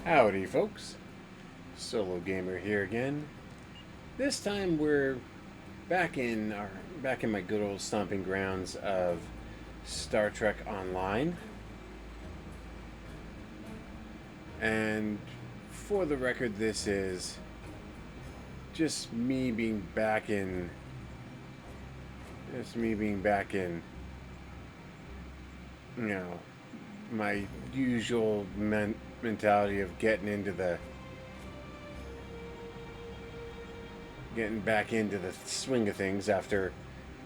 Howdy, folks. Solo Gamer here again. This time we're back in my good old stomping grounds of Star Trek Online. And for the record, this is just me being back in you know, my usual mentality of getting back into the swing of things after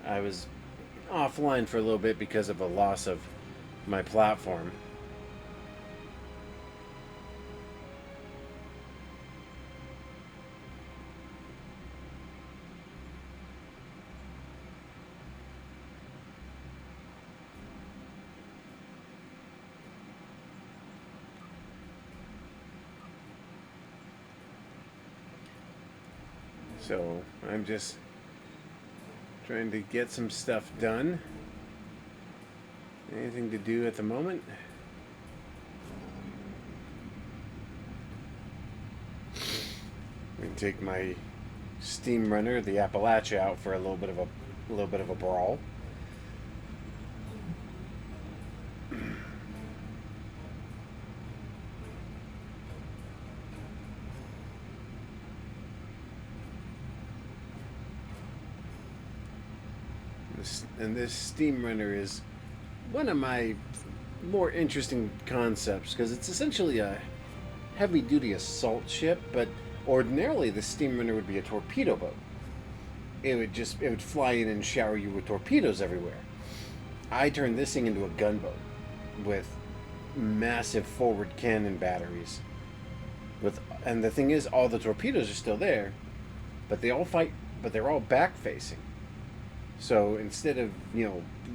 I was offline for a little bit because of a loss of my platform. So I'm just trying to get some stuff done. Anything to do at the moment? I'm gonna take my steam runner, the Appalachia, out for a little bit of a brawl. And this steam runner is one of my more interesting concepts because it's essentially a heavy duty assault ship, but ordinarily the steam runner would be a torpedo boat. It would fly in and shower you with torpedoes everywhere. I turned this thing into a gunboat with massive forward cannon batteries. And the thing is, all the torpedoes are still there, but they're all back facing. So instead of,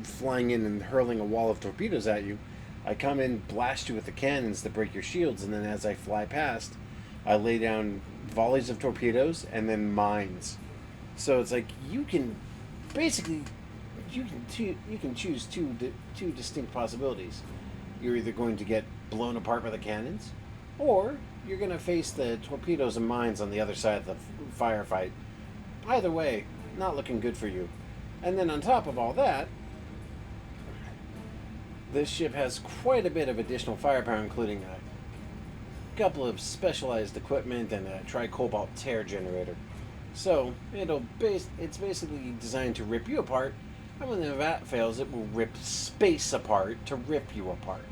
flying in and hurling a wall of torpedoes at you, I come in, blast you with the cannons to break your shields, and then as I fly past, I lay down volleys of torpedoes and then mines. So it's like you can choose two distinct possibilities. You're either going to get blown apart by the cannons, or you're going to face the torpedoes and mines on the other side of the firefight. Either way, not looking good for you. And then on top of all that, this ship has quite a bit of additional firepower, including a couple of specialized equipment and a tricobalt tear generator. So it's basically designed to rip you apart, and when that fails, it will rip space apart to rip you apart.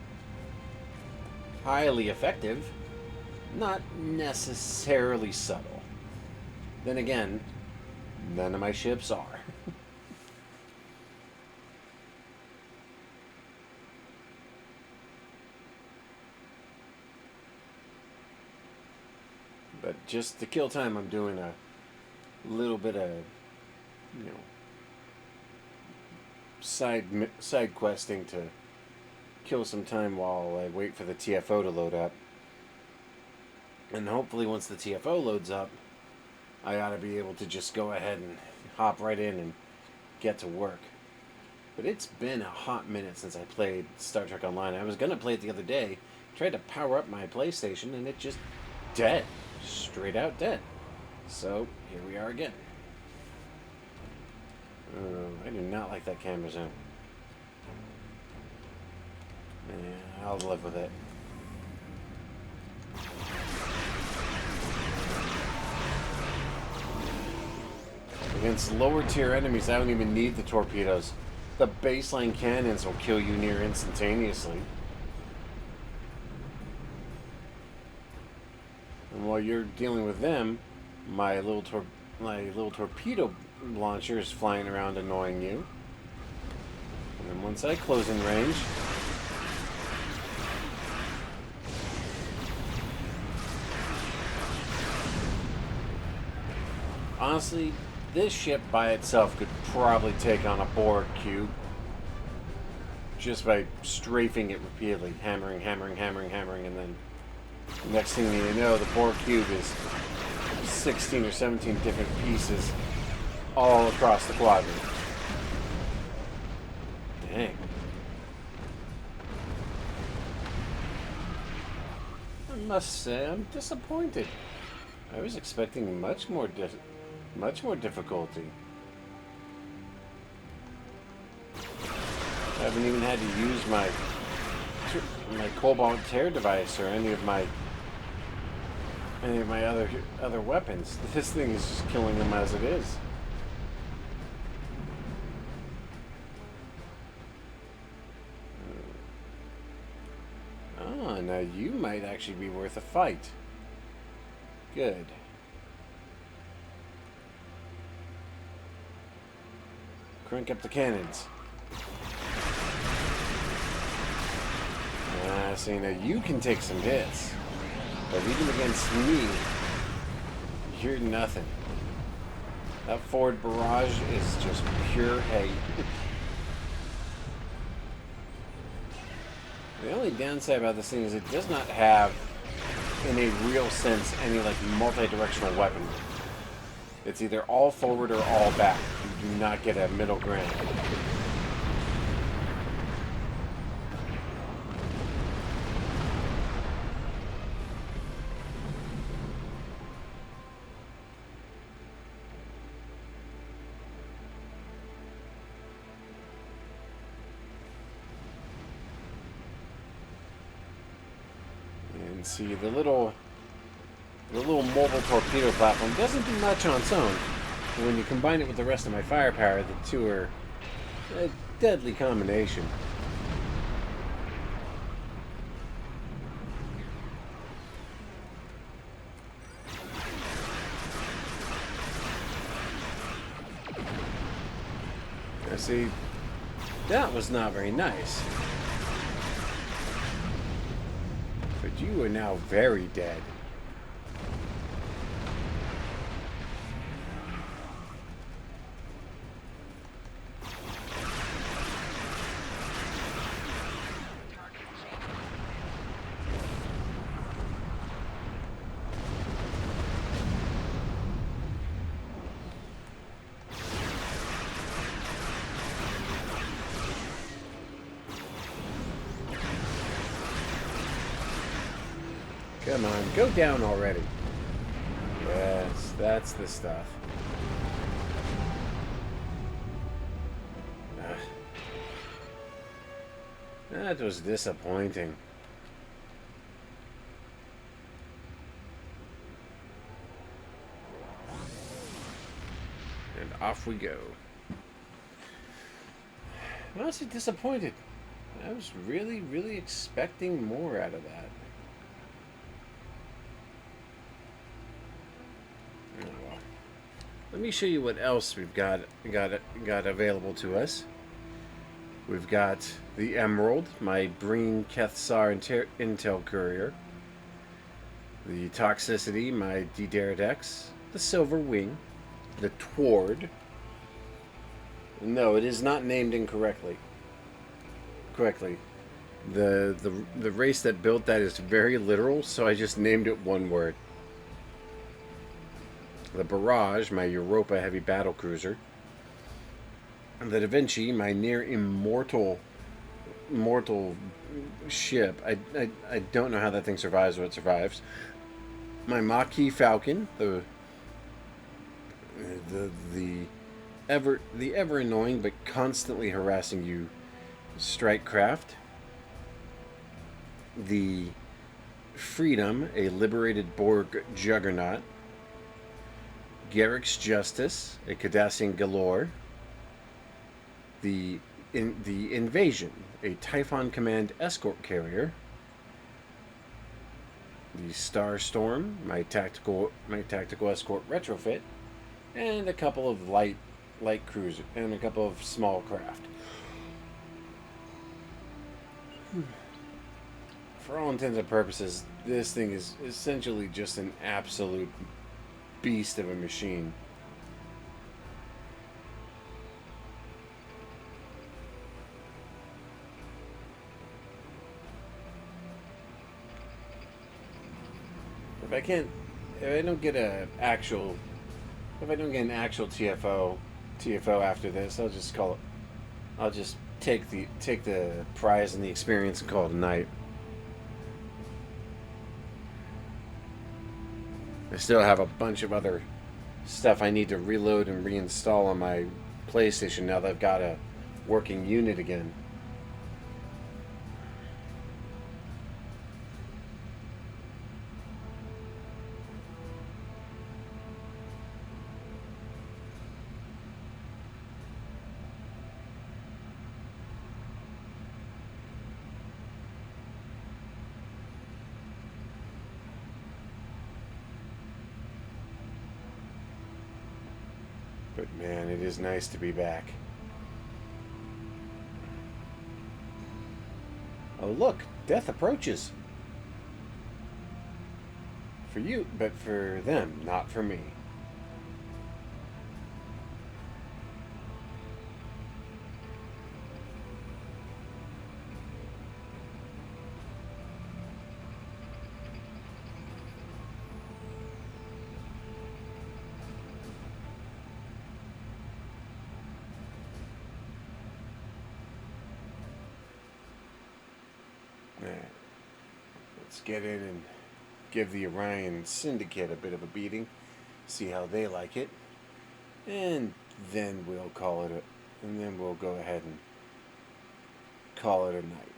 Highly effective, not necessarily subtle. Then again, none of my ships are. But just to kill time, I'm doing a little bit of, side questing to kill some time while I wait for the TFO to load up. And hopefully once the TFO loads up, I ought to be able to just go ahead and hop right in and get to work. But it's been a hot minute since I played Star Trek Online. I was going to play it the other day, tried to power up my PlayStation, and it just dead. Straight out dead. So, here we are again. I do not like that camera zone. Yeah, I'll live with it. Against lower tier enemies, I don't even need the torpedoes. The baseline cannons will kill you near instantaneously. And while you're dealing with them, my little torpedo launcher is flying around annoying you. And then once I close in range, honestly, this ship by itself could probably take on a Borg cube just by strafing it repeatedly, hammering, and then next thing you know, the Borg cube is 16 or 17 different pieces all across the quadrant. Dang. I must say I'm disappointed. I was expecting much more difficulty. I haven't even had to use my Cobalt tear device or any of my other weapons. This thing is just killing them as it is. Oh, now you might actually be worth a fight. Good. Crank up the cannons. See, now you can take some hits. But even against me, you're nothing. That Ford Barrage is just pure hate. The only downside about this thing is it does not have, in a real sense, any like multi-directional weapon. It's either all forward or all back. You do not get a middle ground. And see, the little mobile torpedo platform doesn't do much on its own. But when you combine it with the rest of my firepower, the two are a deadly combination. Now see, that was not very nice. But you are now very dead. Come on, go down already. Yes, that's the stuff. That was disappointing. And off we go. I'm honestly disappointed. I was really, really expecting more out of that. Let me show you what else we've got available to us. We've got the Emerald, my Breen Kethsar Intel Courier. The Toxicity, my D-Daradex. The Silver Wing. The Tward. No, it is not named incorrectly. The race that built that is very literal, so I just named it one word. The Barrage, my Europa heavy battle cruiser. And the Da Vinci, my near immortal ship. I don't know how that thing survives what survives. My Maquis Falcon, the ever annoying but constantly harassing you strike craft. The Freedom, a liberated Borg juggernaut. Garrick's Justice, a Cardassian galore. The Invasion, a Typhon Command escort carrier. The Starstorm, my tactical escort retrofit, and a couple of light cruiser and a couple of small craft. For all intents and purposes, this thing is essentially just an absolute beast of a machine. If I don't get an actual TFO after this, I'll just take the prize and the experience and call it a night. I still have a bunch of other stuff I need to reload and reinstall on my PlayStation now that I've got a working unit again. But man, it is nice to be back. Oh look, death approaches. For you, but for them, not for me. Alright, let's get in and give the Orion Syndicate a bit of a beating, see how they like it, and then we'll call it a, and then we'll go ahead and call it a night.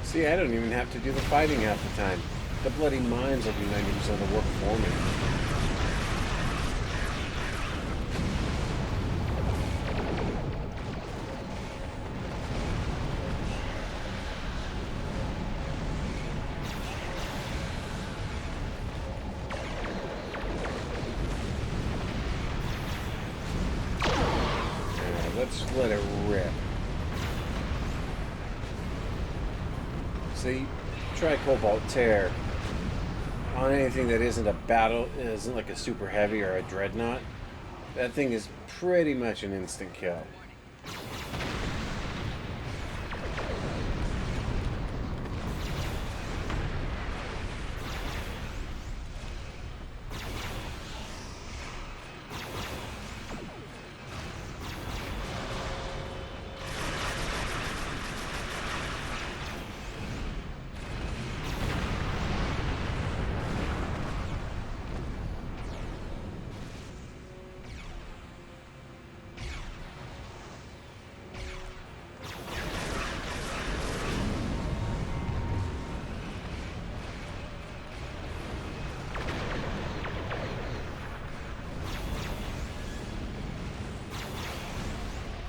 See, I don't even have to do the fighting half the time. The bloody mines will do 90% of the work for me. Let's let it rip. See, try Cobalt Tear on anything that isn't a battle, isn't like a super heavy or a dreadnought. That thing is pretty much an instant kill.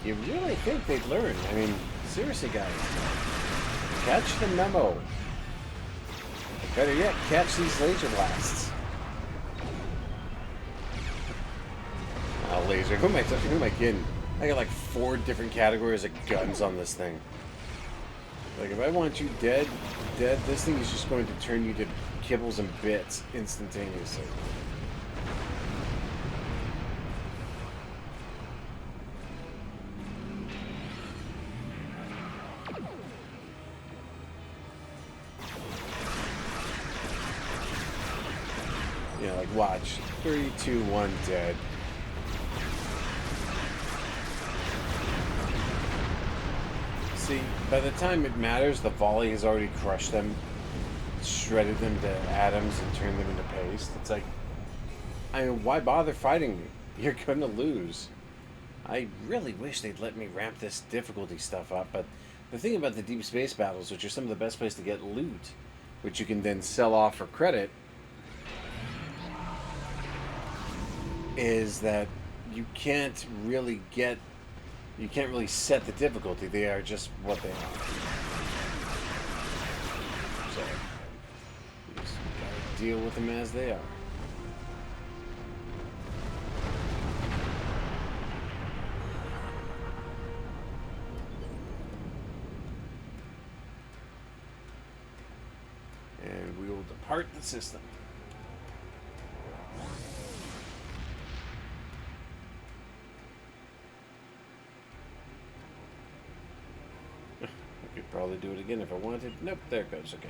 You really think they'd learn? I mean, seriously, guys. Catch the memo. Better yet, catch these laser blasts. Oh, laser. Who am I kidding? I got like 4 different categories of guns on this thing. Like, if I want you dead, this thing is just going to turn you to kibbles and bits instantaneously. Yeah, like, watch. 3, 2, 1, dead. See, by the time it matters, the volley has already crushed them, shredded them to atoms, and turned them into paste. It's like, I mean, why bother fighting me? You're gonna lose. I really wish they'd let me ramp this difficulty stuff up, but the thing about the deep space battles, which are some of the best places to get loot, which you can then sell off for credit, is that you can't really get, you can't really set the difficulty. They are just what they are. So you just gotta deal with them as they are. And we will depart the system. I could probably do it again if I wanted. Nope, there it goes. Okay.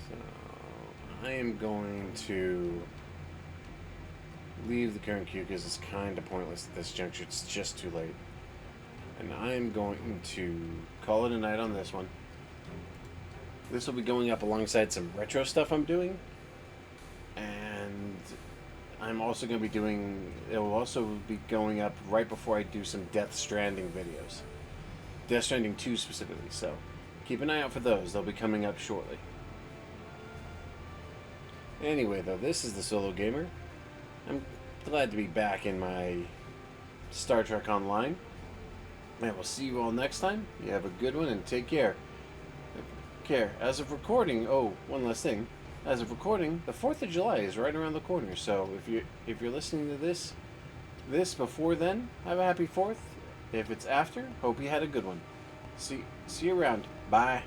So I am going to leave the current queue because it's kind of pointless at this juncture. It's just too late. And I'm going to call it a night on this one. This will be going up alongside some retro stuff I'm doing. And I'm also going to be doing, it will also be going up right before I do some Death Stranding videos. Death Stranding 2 specifically, so keep an eye out for those. They'll be coming up shortly. Anyway, though, this is the Solo Gamer. I'm glad to be back in my Star Trek Online. And we'll see you all next time. You have a good one and take care. As of recording, oh, one last thing. As of recording, the 4th of July is right around the corner. So if you're listening to this before then, have a happy 4th. If it's after, hope you had a good one. See you around. Bye.